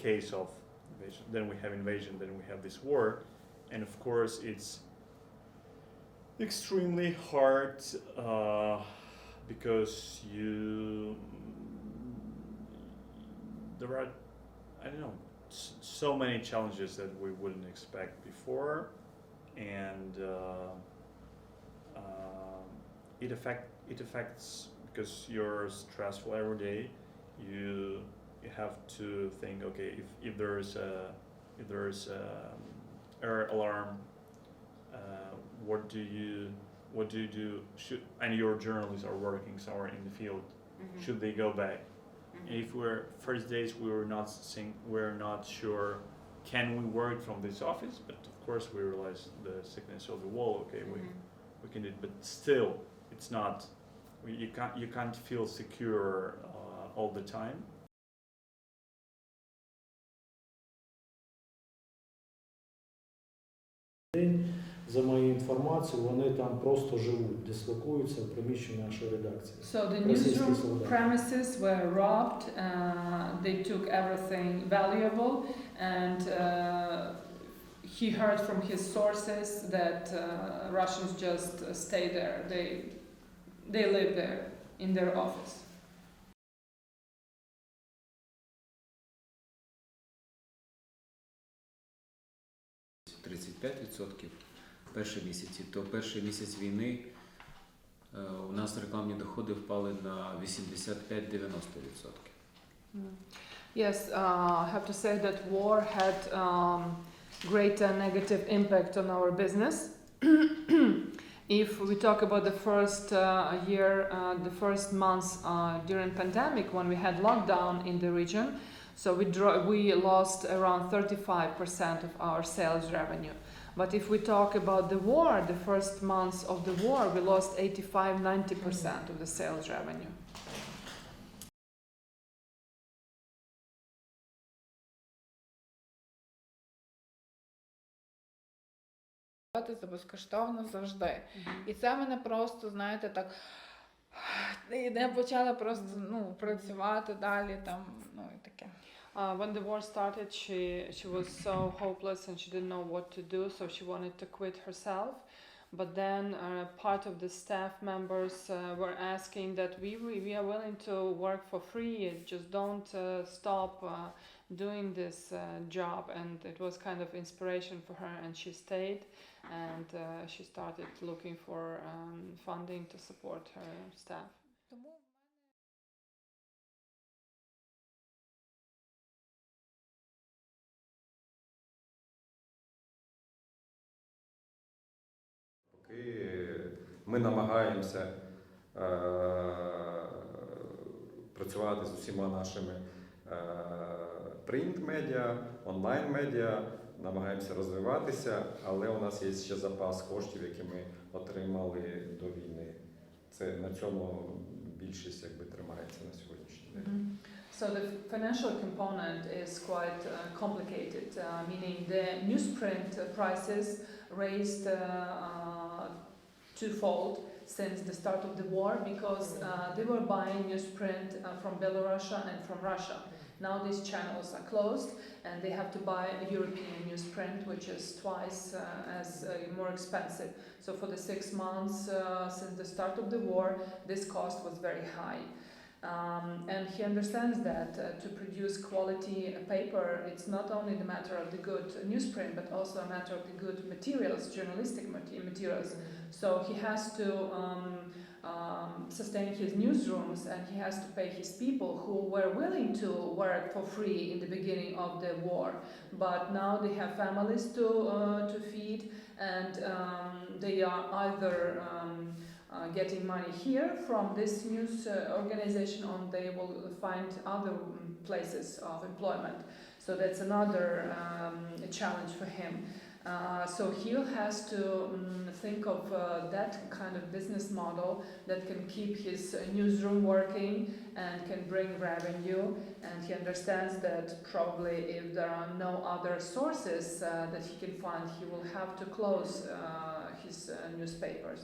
case of invasion. Then we have invasion. Then we have this war, and of course it's extremely hard because there are, I don't know, so many challenges that we wouldn't expect before, and it affects because you're stressful every day. You have to think, okay, if there's error alarm, what do you do? And your journalists are working somewhere in the field. Mm-hmm. Should they go back? Mm-hmm. If we're first days, we're not sure can we work from this office, but of course we realize the sickness of the wall. Okay, we can do it, but still it's not. You can't feel secure all the time. За моєю інформацією, вони там просто живуть, дислокуються в приміщенні нашої редакції. So the newsroom premises were robbed. They took everything valuable, and he heard from his sources that Russians just stay there. They live there in their office. Перші місяці, то перший місяць війни у нас рекламні доходи впали на 85-90%. Yes, I have to say that war had greater negative impact on our business. If we talk about the first year, the first months during pandemic when we had lockdown in the region, so we lost around 35% of our sales revenue. But if we talk about the war, the first months of the war, we lost 85-90% of the sales revenue. Це безкоштовно завжди. І це мене просто, знаєте, так, не почала просто, працювати далі, там, і таке. When the war started, she was so hopeless and she didn't know what to do, so she wanted to quit herself. But then part of the staff members were asking that we are willing to work for free, just don't stop doing this job. And it was kind of inspiration for her, and she stayed, and she started looking for funding to support her staff. Ми намагаємося працювати з усіма нашими принт-медіа, онлайн-медіа, намагаємося розвиватися, але у нас є ще запас коштів, які ми отримали до війни. Це на цьому більшість тримається на сьогоднішній день. So the financial component is quite complicated, meaning the newsprint prices raised twofold since the start of the war because they were buying newsprint from Belarus and from Russia. Now these channels are closed and they have to buy a European newsprint, which is twice as more expensive. So for the 6 months since the start of the war, this cost was very high. And he understands that to produce quality paper, it's not only the matter of the good newsprint, but also a matter of the good materials, journalistic materials. So he has to sustain his newsrooms, and he has to pay his people who were willing to work for free in the beginning of the war. But now they have families to feed, and they are either getting money here from this news organization, or they will find other places of employment. So that's another challenge for him. So he has to think of that kind of business model that can keep his newsroom working and can bring revenue. And he understands that probably if there are no other sources that he can find, he will have to close his newspapers.